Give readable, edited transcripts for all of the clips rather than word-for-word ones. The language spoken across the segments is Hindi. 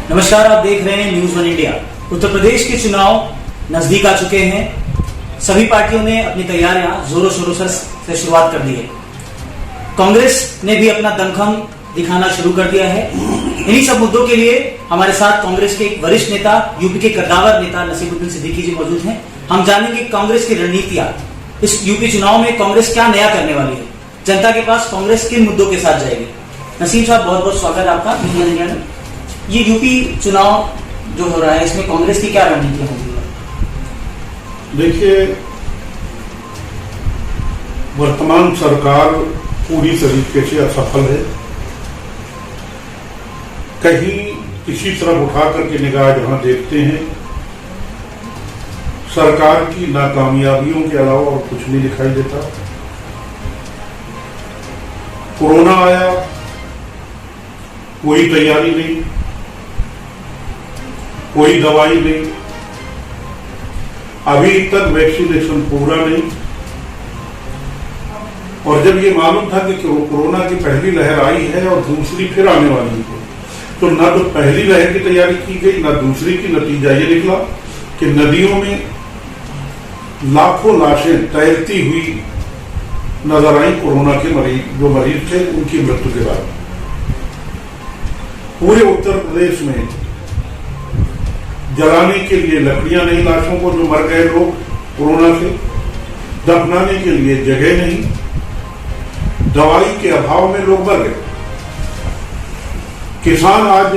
नमस्कार, आप देख रहे हैं news one India. Uttar Pradesh के चुनाव नजदीक आ चुके हैं। सभी पार्टियों ने अपनी तैयारियां जोरों शोरों से शुरुआत कर दी है। कांग्रेस ने भी अपना दमखम दिखाना शुरू कर दिया है। इन्हीं सब मुद्दों के लिए हमारे साथ कांग्रेस के एक वरिष्ठ नेता, यूपी के कद्दावर नेता नसीरुद्दीन सिद्दीकी जी मौजूद हैं। हम जानेंगे कांग्रेस की रणनीतियां, इस यूपी चुनाव में कांग्रेस क्या नया करने वाली है, जनता के पास कांग्रेस किन मुद्दों के साथ जाएगी। नसीम साहब, बहुत बहुत स्वागत आपका न्यूज़ वन इंडिया में। ये यूपी चुनाव जो हो रहा है, इसमें कांग्रेस की क्या रणनीति होगी? देखिए, वर्तमान सरकार पूरी तरीके से असफल है। कहीं किसी तरफ उठा करके निगाह जहां देखते हैं, सरकार की नाकामयाबियों के अलावा और कुछ नहीं दिखाई देता। कोरोना आया, कोई तैयारी नहीं, कोई दवाई नहीं, अभी तक वैक्सीनेशन पूरा नहीं। और जब ये मालूम था कि कोरोना की पहली लहर आई है और दूसरी फिर आने वाली है, तो न तो पहली लहर की तैयारी की गई, न दूसरी की। नतीजा ये निकला कि नदियों में लाखों लाशें तैरती हुई नजर आई। कोरोना के जो मरीज थे, उनकी मृत्यु के बाद पूरे उत्तर प्रदेश में जलाने के लिए लकड़ियां नहीं, लाशों को जो मर गए लोग कोरोना से, दफनाने के लिए जगह नहीं, दवाई के अभाव में लोग मर गए। किसान आज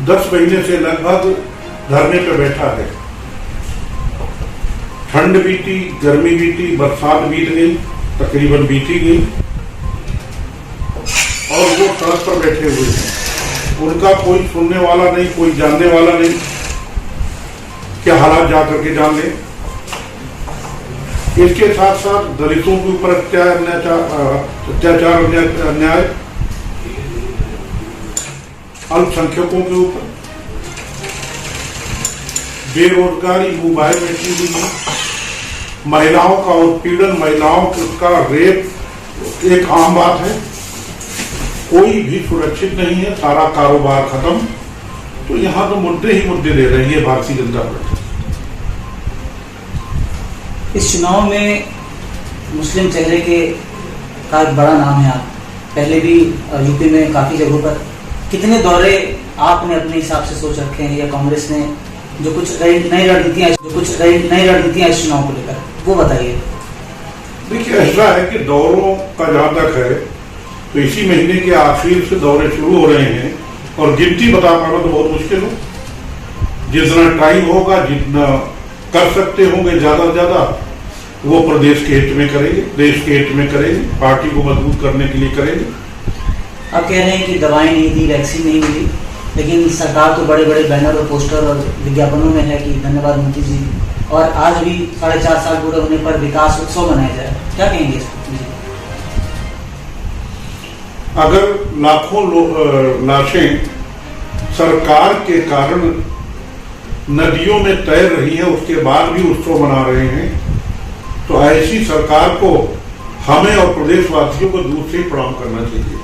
10 महीने से लगभग धरने पर बैठा है। ठंड बीती, गर्मी बीती, बरसात बीत गई, तकरीबन बीती गई, और वो सड़क पर बैठे हुए हैं। उनका कोई सुनने वाला नहीं, कोई जानने वाला नहीं। क्या हालात जाकर के जान ले। इसके साथ साथ दलितों के ऊपर अत्याचार, अन्याय, अल्पसंख्यकों के ऊपर बेरोजगारी, मोबाइल में की हुई, महिलाओं का उत्पीड़न, महिलाओं का रेप एक आम बात है। कोई भी सुरक्षित नहीं है, सारा कारोबार खत्म। तो यहां तो मुद्दे ही मुद्दे ले रही है भारतीय जनता पार्टी। इस चुनाव में मुस्लिम चेहरे का एक बड़ा नाम है। आप पहले भी यूपी में काफी जगहों पर कितने दौरे आपने अपने हिसाब से सोच रखे हैं, या कांग्रेस ने जो कुछ नई रणनीतियां इस चुनाव को लेकर, वो बताइए। देखिए, ऐसा है कि दौरों का जहां तक है, तो इसी महीने के आखिर से दौरे शुरू हो रहे हैं, और गिनती बता पाना तो बहुत मुश्किल है। जितना टाइम होगा, जितना कर सकते होंगे ज्यादा से ज्यादा, वो प्रदेश के हित में करेंगे, देश के हित में करेंगे, पार्टी को मजबूत करने के लिए करेंगे। आप कह रहे हैं कि दवाएं नहीं दी, वैक्सीन नहीं मिली, लेकिन सरकार तो बड़े बड़े बैनर और पोस्टर और विज्ञापनों में है कि धन्यवाद मोदी जी, और आज भी 4.5 साल पूरे होने पर विकास उत्सव मनाया जाए। क्या कहेंगे इस पर? अगर लाखों लाशें सरकार के कारण नदियों में तैर रही है, उसके बाद भी उत्सव मना रहे हैं, तो ऐसी सरकार को हमें और प्रदेशवासियों को दूर से ही प्रणाम करना चाहिए।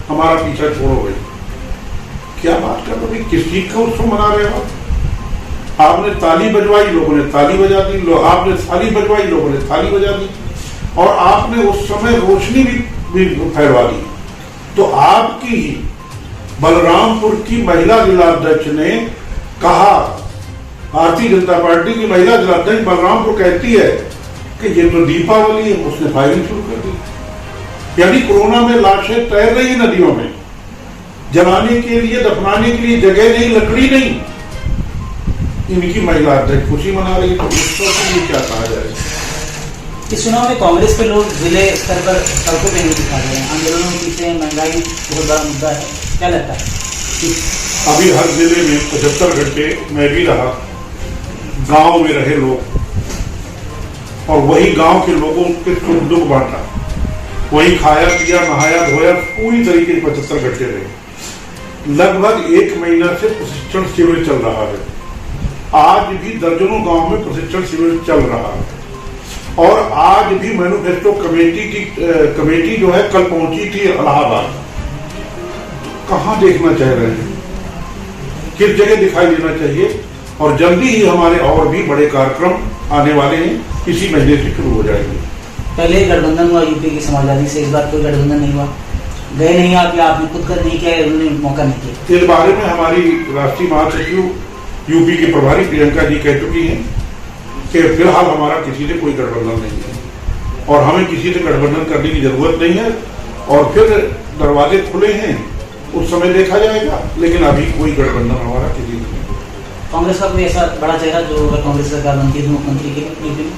हमारा पीछा छोड़ो भाई। क्या बात कर रहे हो? किस चीज का उत्सव मना रहे हो? आपने ताली बजवाई, लोगों ने ताली बजा दी, आपने थाली बजवाई, लोगों ने थाली बजा दी, और आपने उस समय रोशनी भी फैलवा दी। तो आपकी ही बलरामपुर की महिला जिलाध्यक्ष ने कहा, भारतीय जनता पार्टी की महिला जिलाध्यक्ष बलरामपुर कहती है कि ये तो दीपावली है, उसने फायरिंग शुरू कर दी। यानी कोरोना में लाशें तैर रही नदियों में, जलाने के लिए, दफनाने के लिए जगह नहीं, लकड़ी नहीं। इनकी महिला अध्यक्ष खुशी मना रही है, तो उत्सव के लिए क्या कहा जाए? इस चुनाव में कांग्रेस के लोग जिले स्तर पर सड़कों पे नहीं दिखा रहे हैं। आंदोलनों के पीछे महंगाई बहुत बड़ा मुद्दा है। क्या लगता है? अभी हर जिले में 75 घंटे मैं भी रहा, गांव में रहे लोग, और वही गांव के लोगों के सुख दुख बांटा, वही खाया पिया, नहाया धोया, पूरी तरीके से 75 घंटे रहे। लगभग 1 महीना से प्रशिक्षण शिविर चल रहा है। आज भी दर्जनों गांव में प्रशिक्षण शिविर चल रहा है, और आज भी मैनिफेस्टो कमेटी जो है कल पहुंची थी इलाहाबाद। कहां देखना चाह रहे हैं? किस जगह दिखाई देना चाहिए। और जल्दी ही हमारे और भी बड़े कार्यक्रम आने वाले हैं, इसी महीने से शुरू हो जाएंगे। पहले गठबंधन हुआ यूपी की समाजवादी से, इस बार कोई गठबंधन नहीं हुआ, गए नहीं आप या आपने खुद कर नहीं किया, उन्होंने मौका नहीं दिया। इस बारे में हमारी राष्ट्रीय महासचिव यूपी की प्रभारी प्रियंका जी कह चुकी हैं कि फिलहाल हमारा किसी से कोई गठबंधन नहीं है और हमें किसी से गठबंधन करने की जरूरत नहीं है। और फिर दरवाजे खुले हैं, उस समय देखा जाएगा, लेकिन अभी कोई गठबंधन हमारा किसी से नहीं। कांग्रेस का कोई ऐसा बड़ा चेहरा जो अगर कांग्रेस सरकार बनती है मुख्यमंत्री के यूपी में?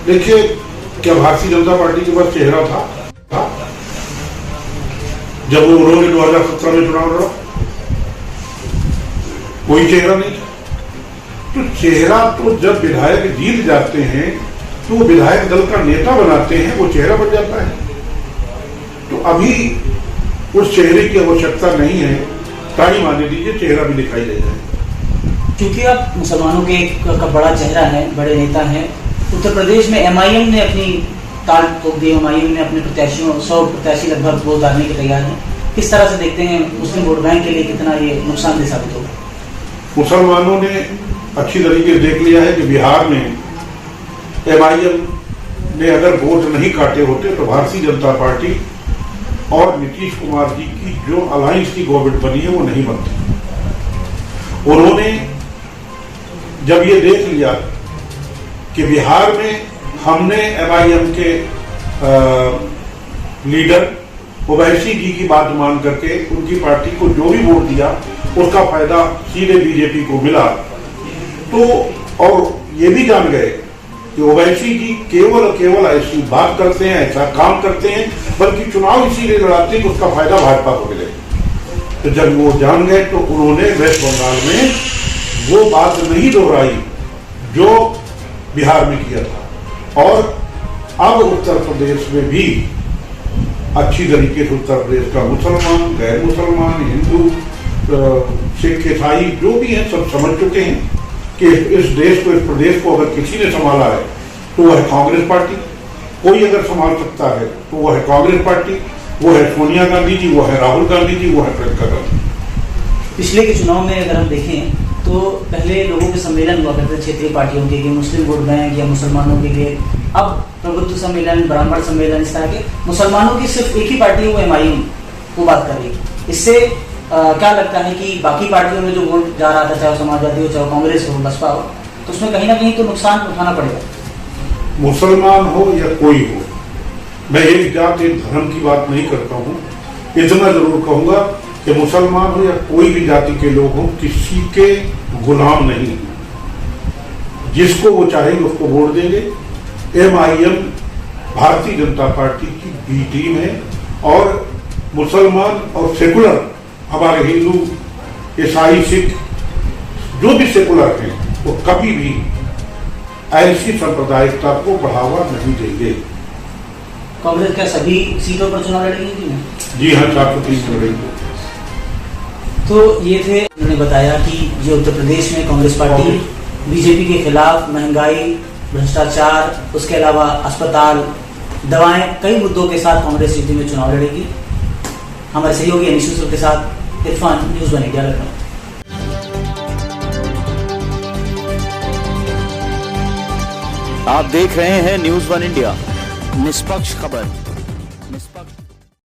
देखिए, क्या भारतीय जनता पार्टी के पास चेहरा था जब उन्होंने 2017 में चुनाव लड़ा? कोई चेहरा नहीं था। तो चेहरा तो जब विधायक जीत जाते हैं तो विधायक दल का नेता बनाते हैं, वो चेहरा बन जाता है। तो अभी उस चेहरे की आवश्यकता नहीं है, टाइम आने दीजिए, चेहरा भी दिखाई दे जाए। क्योंकि आप मुसलमानों के का बड़ा चेहरा है, बड़े नेता हैं। उत्तर प्रदेश में एमआईएम ने अपनी ताल ठोक दी, एमआईएम ने अपने प्रत्याशियों 100 प्रत्याशी लगभग वोट डालने के तैयार हैं। किस तरह से देखते हैं मुस्लिम वोट बैंक के लिए कितना ये नुकसानदेह साबित होगा? मुसलमानों ने अच्छी तरीके से देख लिया है कि बिहार में एमआईएम ने अगर वोट नहीं काटे होते तो भारतीय जनता पार्टी और नीतीश कुमार जी की जो अलायंस की गवर्नमेंट बनी है वो नहीं बनती। उन्होंने जब ये देख लिया कि बिहार में हमने एमआईएम के लीडर ओवैसी जी की बात मान करके उनकी पार्टी को जो भी वोट दिया उसका फायदा सीधे बीजेपी को मिला, तो और ये भी जान गए कि ओवैसी जी केवल ऐसी बात करते हैं, ऐसा काम करते हैं, बल्कि चुनाव इसीलिए लड़ाते हैं कि उसका फायदा भाजपा को मिले। तो जब वो जान गए तो उन्होंने वेस्ट बंगाल में वो बात नहीं दोहराई जो बिहार में किया था। और अब उत्तर प्रदेश में भी अच्छी तरीके से उत्तर प्रदेश का मुसलमान, गैर मुसलमान, हिंदू, सिख, ईसाई जो भी हैं सब समझ चुके हैं कि इस देश को, इस प्रदेश को अगर किसी ने संभाला है तो वह है कांग्रेस पार्टी। कोई अगर संभाल सकता है तो वह है कांग्रेस पार्टी, वो है सोनिया गांधी जी, वो है राहुल गांधी जी, वो है प्रियंका गांधी। पिछले के चुनाव में अगर हम देखें तो पहले लोगों के सम्मेलन हुआ करते क्षेत्रीय पार्टियों के लिए, मुस्लिम वोट बैंक या मुसलमानों के लिए। अब प्रभुत्व सम्मेलन, ब्राह्मण सम्मेलन, इस तरह के मुसलमानों की सिर्फ एक ही पार्टी है, वो एमआईएम वो बात कर रही है। इससे क्या लगता है कि बाकी पार्टियों में जो वोट जा रहा था, चाहे समाजवादी हो, चाहे कांग्रेस हो, बसपा हो, तो उसमें कहीं ना कहीं तो नुकसान उठाना पड़ेगा। मुसलमान हो या कोई हो, मैं एक जाति धर्म की बात नहीं करता हूँ। इतना जरूर कहूंगा कि मुसलमान हो या कोई भी जाति के लोग हो, किसी के गुलाम नहीं, जिसको वो चाहेंगे उसको वोट देंगे। एमआईएम भारतीय जनता पार्टी की बी टीम है और मुसलमान और सेकुलर, हमारे हिंदू, ईसाई, सिख जो भी सेकुलर हैं, वो कभी भी ऐसी सांप्रदायिकता को बढ़ावा नहीं देंगे। कांग्रेस क्या सभी सीटों पर चुनाव लड़ेगी? जी हाँ, 403 लड़ेगी। तो ये थे, उन्होंने बताया कि ये उत्तर प्रदेश में कांग्रेस पार्टी बीजेपी के खिलाफ महंगाई, भ्रष्टाचार, उसके अलावा अस्पताल, दवाएं, कई मुद्दों के साथ कांग्रेस यूपी में चुनाव लड़ेगी। हमारे सहयोगी अनिशुल के साथ इरफान, न्यूज़ 1 इंडिया लखनऊ। आप देख रहे हैं न्यूज़ 1 इंडिया, निष्पक्ष खबर।